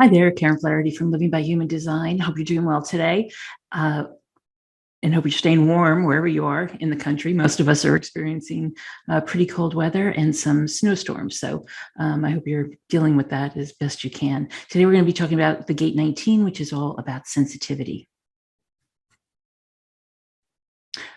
Hi there, Karen Flaherty from Living by Human Design. Hope you're doing well today, and hope you're staying warm wherever you are in the country. Most of us are experiencing pretty cold weather and some snowstorms, so I hope you're dealing with that as best you can. Today we're going to be talking about the Gate 19, which is all about sensitivity.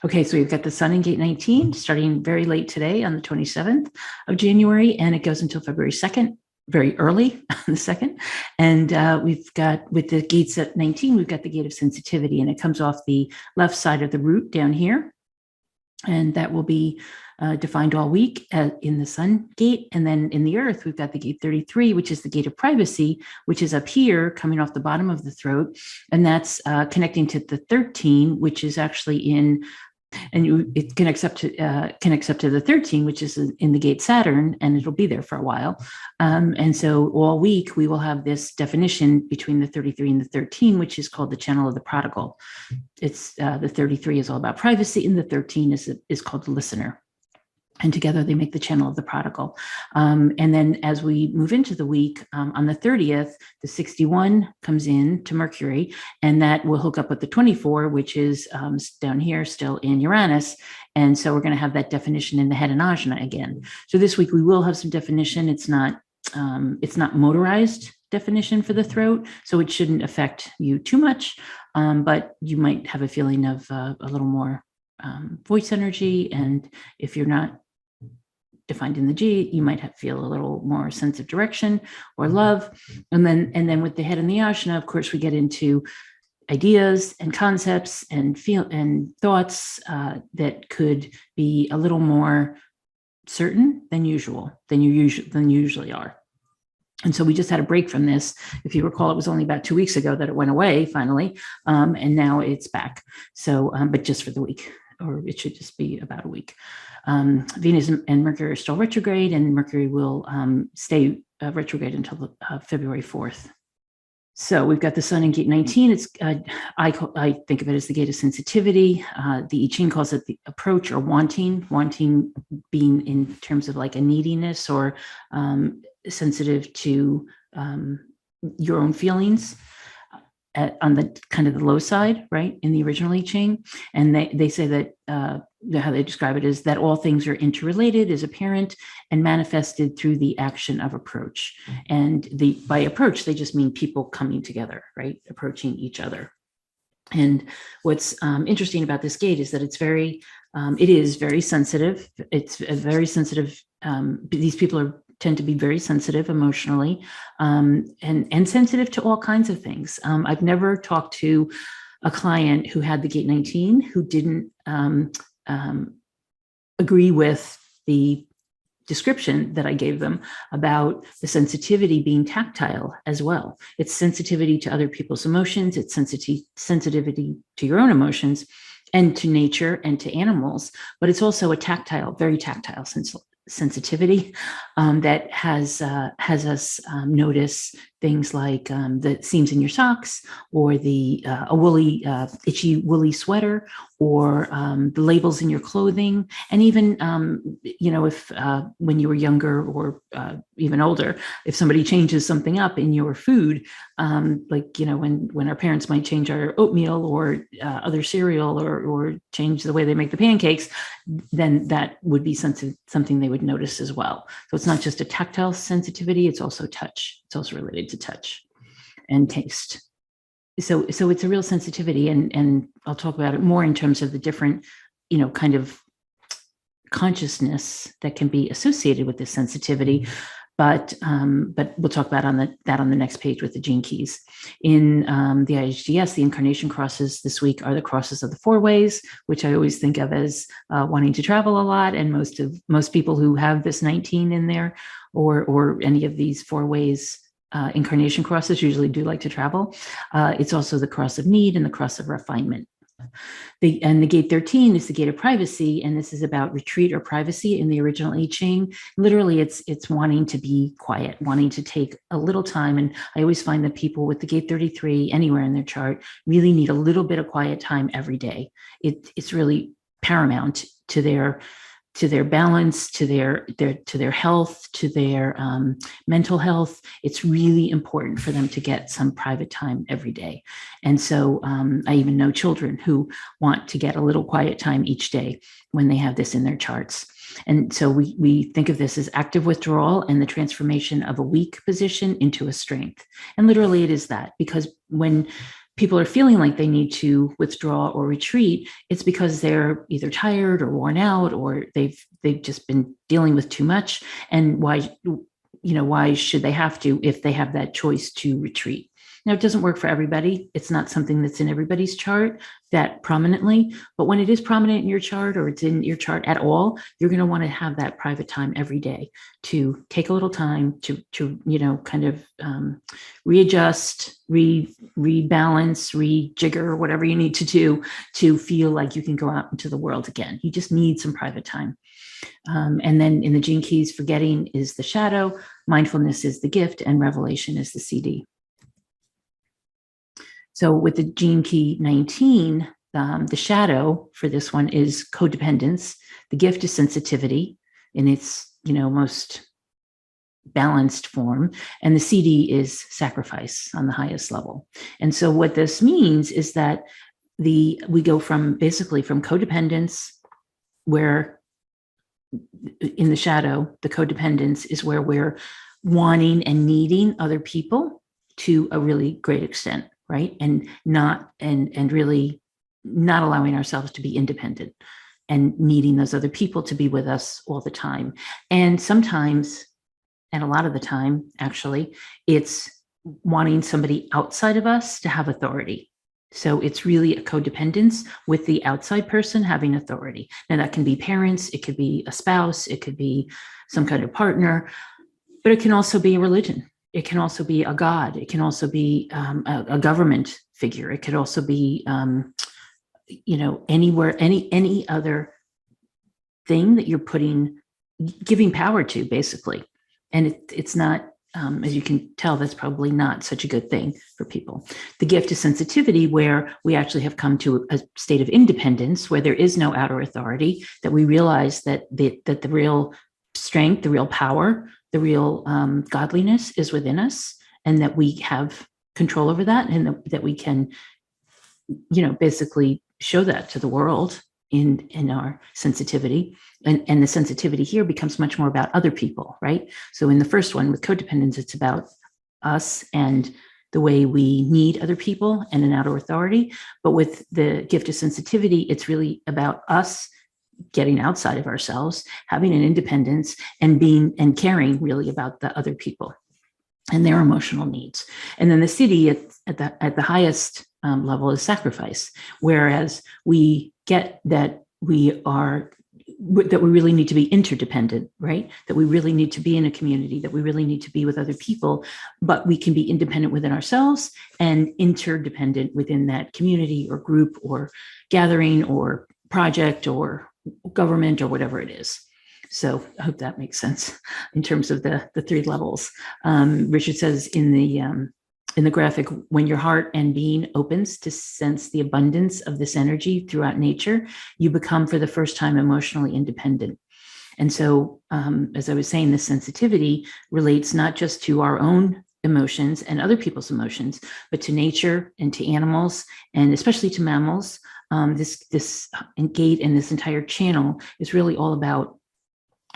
Okay, so we've got the sun in Gate 19 starting very late today on the 27th of January, and it goes until February 2nd. Very early on the 2nd. And we've got, with the gates at 19, we've got the gate of sensitivity, and it comes off the left side of the root down here. And that will be defined all week in the sun gate. And then in the earth, we've got the gate 33, which is the gate of privacy, which is up here coming off the bottom of the throat. And that's connecting to the 13, which is actually in, and it connects up to the 13, which is in the gate Saturn, and it'll be there for a while. And so all week we will have this definition between the 33 and the 13, which is called the channel of the prodigal. It's the 33 is all about privacy, and the 13 is called the listener. And together they make the channel of the prodigal. And then as we move into the week, on the 30th, the 61 comes in to Mercury, and that will hook up with the 24, which is down here still in Uranus. And so we're going to have that definition in the head and ajna again. So this week we will have some definition. It's not motorized definition for the throat, so it shouldn't affect you too much, but you might have a feeling of a little more voice energy. And if you're not defined in the G, you might feel a little more sense of direction or love. And then with the head and the ajna, of course, we get into ideas and concepts and thoughts that could be a little more certain than you usually are. And so we just had a break from this. If you recall, it was only about 2 weeks ago that it went away finally, and now it's back. So, but just for the week, or it should just be about a week. Venus and Mercury are still retrograde, and Mercury will stay retrograde until February 4th. So we've got the sun in gate 19. It's I think of it as the gate of sensitivity. The I Ching calls it the approach or wanting being in terms of like a neediness or sensitive to your own feelings. On the kind of the low side, right, in the original I Ching. And they say that how they describe it is that all things are interrelated, is apparent, and manifested through the action of approach. And by approach, they just mean people coming together, right, approaching each other. And what's interesting about this gate is that it is very sensitive. It's a very sensitive, these people tend to be very sensitive emotionally, and sensitive to all kinds of things. I've never talked to a client who had the gate 19 who didn't agree with the description that I gave them about the sensitivity being tactile as well. It's sensitivity to other people's emotions. It's sensitivity to your own emotions and to nature and to animals, but it's also a very tactile sensitivity that has us notice things like the seams in your socks, or a woolly, itchy woolly sweater, or the labels in your clothing. And even, if when you were younger or even older, if somebody changes something up in your food, when our parents might change our oatmeal or other cereal or change the way they make the pancakes, then that would be something they would notice as well. So it's not just a tactile sensitivity, it's also touch. It's also related to touch and taste. So it's a real sensitivity, and I'll talk about it more in terms of the different, kind of consciousness that can be associated with this sensitivity. But we'll talk about that on the next page with the gene keys. In the IHDS, the incarnation crosses this week are the crosses of the four ways, which I always think of as wanting to travel a lot. And most people who have this 19 in there, or any of these four ways incarnation crosses, usually do like to travel. It's also the cross of need and the cross of refinement. The gate 13 is the gate of privacy, and this is about retreat or privacy in the original I Ching. Literally, it's wanting to be quiet, wanting to take a little time. And I always find that people with the gate 33 anywhere in their chart really need a little bit of quiet time every day. It's really paramount to their to their balance, to their health, to their mental health. It's really important for them to get some private time every day. And so I even know children who want to get a little quiet time each day when they have this in their charts. And so we think of this as active withdrawal and the transformation of a weak position into a strength. And literally it is that, because when people are feeling like they need to withdraw or retreat, it's because they're either tired or worn out, or they've just been dealing with too much. And why should they have to if they have that choice to retreat? Now, it doesn't work for everybody. It's not something that's in everybody's chart that prominently, but when it is prominent in your chart, or it's in your chart at all, you're going to want to have that private time every day to take a little time to kind of readjust, rebalance, rejigger, whatever you need to do to feel like you can go out into the world again. You just need some private time. And then in the gene keys, forgetting is the shadow, mindfulness is the gift, and revelation is the CD. So with the gene key 19, the shadow for this one is codependence. The gift is sensitivity in its most balanced form, and the CD is sacrifice on the highest level. And so what this means is that we go from codependence, where in the shadow, the codependence is where we're wanting and needing other people to a really great extent, right? And really not allowing ourselves to be independent and needing those other people to be with us all the time. And sometimes, and a lot of the time, actually, it's wanting somebody outside of us to have authority. So it's really a codependence with the outside person having authority. Now, that can be parents, it could be a spouse, it could be some kind of partner, but it can also be a religion. It can also be a god. It can also be a government figure. It could also be, anywhere, any other thing that you're giving power to, basically. And it's not, as you can tell, that's probably not such a good thing for people. The gift is sensitivity, where we actually have come to a state of independence, where there is no outer authority, that we realize that the real strength, the real power, the real godliness is within us, and that we have control over that, and that we can, basically show that to the world in our sensitivity. And the sensitivity here becomes much more about other people, right? So in the first one with codependence, it's about us and the way we need other people and an outer authority. But with the gift of sensitivity, it's really about us getting outside of ourselves, having an independence, and caring really about the other people and their emotional needs. And then the CD at the highest level is sacrifice, whereas we get that we really need to be interdependent, right? That we really need to be in a community, that we really need to be with other people, but we can be independent within ourselves and interdependent within that community or group or gathering or project or government or whatever it is. So I hope that makes sense in terms of the three levels. Richard says in the graphic, when your heart and being opens to sense the abundance of this energy throughout nature, you become for the first time emotionally independent. And so, as I was saying, this sensitivity relates not just to our own emotions and other people's emotions, but to nature and to animals, and especially to mammals. This gate and this entire channel is really all about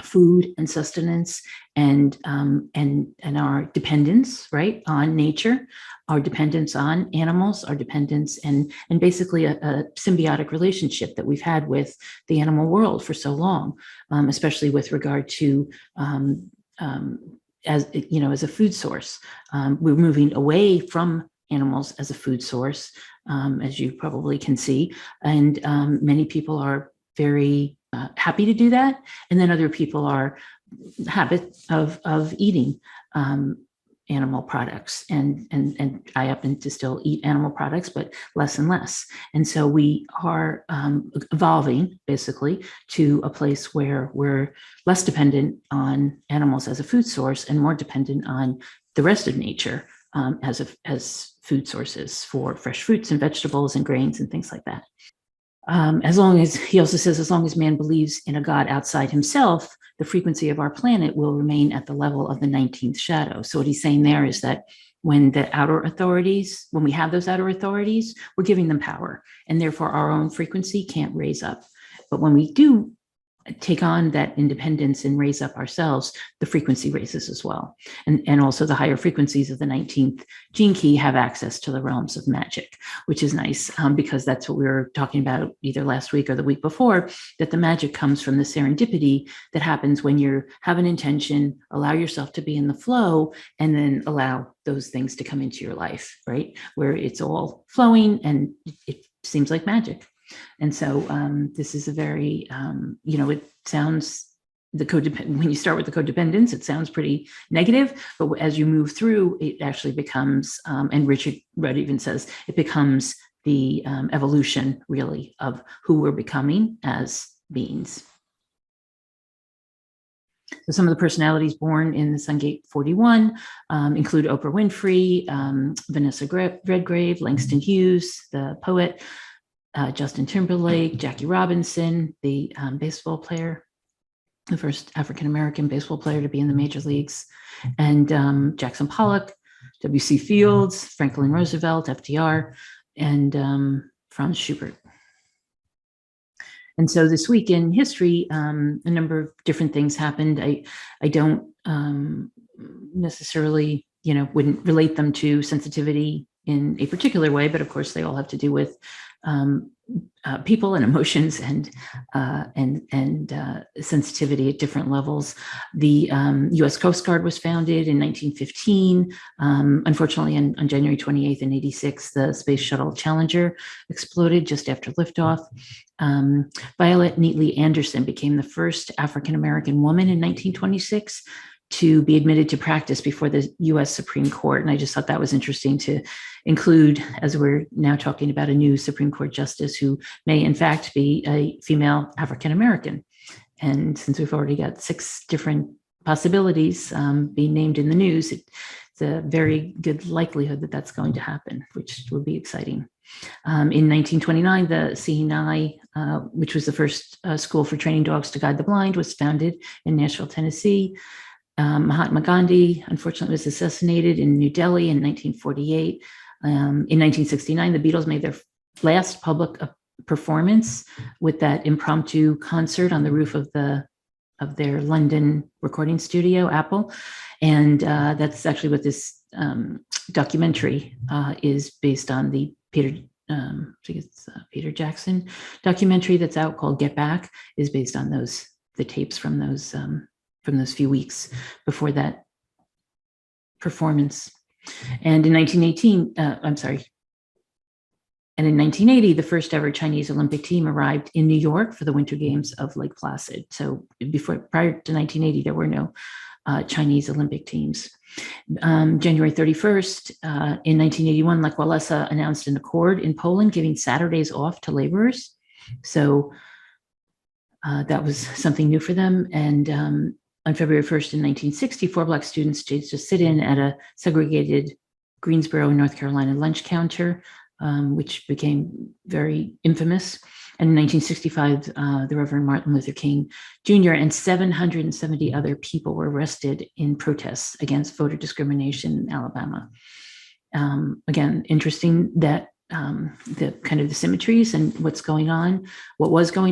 food and sustenance and our dependence, right, on nature, our dependence on animals, our dependence and basically a symbiotic relationship that we've had with the animal world for so long, especially with regard to as a food source. We're moving away from animals as a food source, as you probably can see, and many people are very happy to do that, and then other people are habit of eating animal products, and I happen to still eat animal products, but less and less. And so we are evolving basically to a place where we're less dependent on animals as a food source and more dependent on the rest of nature as food sources for fresh fruits and vegetables and grains and things like that. As long as, he also says, as long as man believes in a God outside himself, the frequency of our planet will remain at the level of the 19th shadow. So what he's saying there is that when we have those outer authorities, we're giving them power, and therefore our own frequency can't raise up. But when we do take on that independence and raise up ourselves, the frequency raises as well. And also the higher frequencies of the 19th gene key have access to the realms of magic, which is nice, because that's what we were talking about either last week or the week before, that the magic comes from the serendipity that happens when you have an intention, allow yourself to be in the flow, and then allow those things to come into your life, right? Where it's all flowing and it seems like magic. And so this is a very, it sounds, when you start with the codependence, it sounds pretty negative, but as you move through, it actually becomes, and Richard Rudd even says, it becomes the evolution, really, of who we're becoming as beings. So some of the personalities born in the Sungate 41 include Oprah Winfrey, Vanessa Redgrave, Langston Hughes, the poet, Justin Timberlake, Jackie Robinson, the baseball player, the first African-American baseball player to be in the major leagues, and Jackson Pollock, W.C. Fields, Franklin Roosevelt, FDR, and Franz Schubert. And so this week in history, a number of different things happened. I don't necessarily, wouldn't relate them to sensitivity in a particular way, but of course they all have to do with people and emotions and sensitivity at different levels. The U.S. Coast Guard was founded in 1915. Unfortunately, on January 28th in 86, the Space Shuttle Challenger exploded just after liftoff. Violet Neatley Anderson became the first African-American woman in 1926 to be admitted to practice before the U.S. Supreme Court. And I just thought that was interesting to include, as we're now talking about a new Supreme Court justice who may in fact be a female African-American. And since we've already got 6 different possibilities being named in the news, it's a very good likelihood that that's going to happen, which will be exciting. In 1929, the CNI, which was the first school for training dogs to guide the blind, was founded in Nashville, Tennessee. Mahatma Gandhi, unfortunately, was assassinated in New Delhi in 1948. In 1969, the Beatles made their last public performance with that impromptu concert on the roof of their London recording studio, Apple. And that's actually what this documentary is based on, the Peter Jackson documentary that's out called Get Back, is based on the tapes from those few weeks before that performance. And in 1980, the first ever Chinese Olympic team arrived in New York for the Winter Games of Lake Placid. So prior to 1980, there were no Chinese Olympic teams. January 31st, in 1981, Lech Walesa announced an accord in Poland giving Saturdays off to laborers. So that was something new for them. And on February 1st in 1960, 4 Black students staged a sit-in at a segregated Greensboro, North Carolina lunch counter, which became very infamous. And in 1965, the Reverend Martin Luther King Jr. and 770 other people were arrested in protests against voter discrimination in Alabama. Again, interesting that the kind of the symmetries and what was going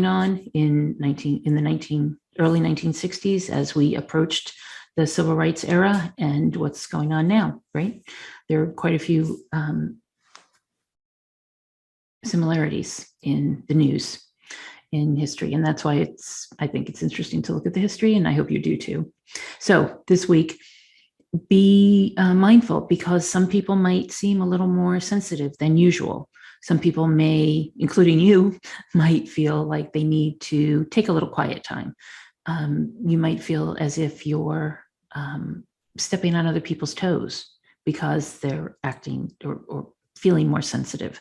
on in the early 1960s as we approached the civil rights era, and what's going on now, right? There are quite a few similarities in the news, in history, and that's why I think it's interesting to look at the history, and I hope you do too. So this week, be mindful, because some people might seem a little more sensitive than usual. Some people may, including you, might feel like they need to take a little quiet time. You might feel as if you're stepping on other people's toes because they're acting or feeling more sensitive.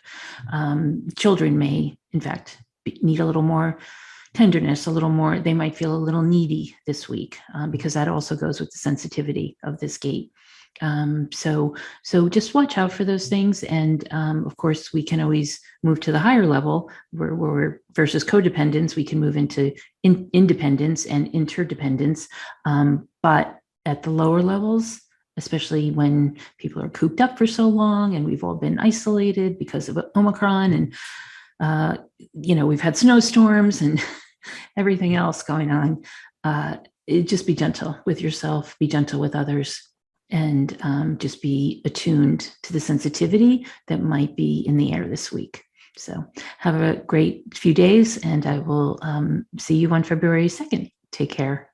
Children may, in fact, need a little more tenderness, a little more, they might feel a little needy this week, because that also goes with the sensitivity of this gate. So just watch out for those things. And of course, we can always move to the higher level where we're versus codependence. We can move into independence and interdependence. But at the lower levels, especially when people are cooped up for so long and we've all been isolated because of Omicron, and we've had snowstorms and everything else going on. Just be gentle with yourself, be gentle with others, and just be attuned to the sensitivity that might be in the air this week. So have a great few days, and I will see you on February 2nd. Take care.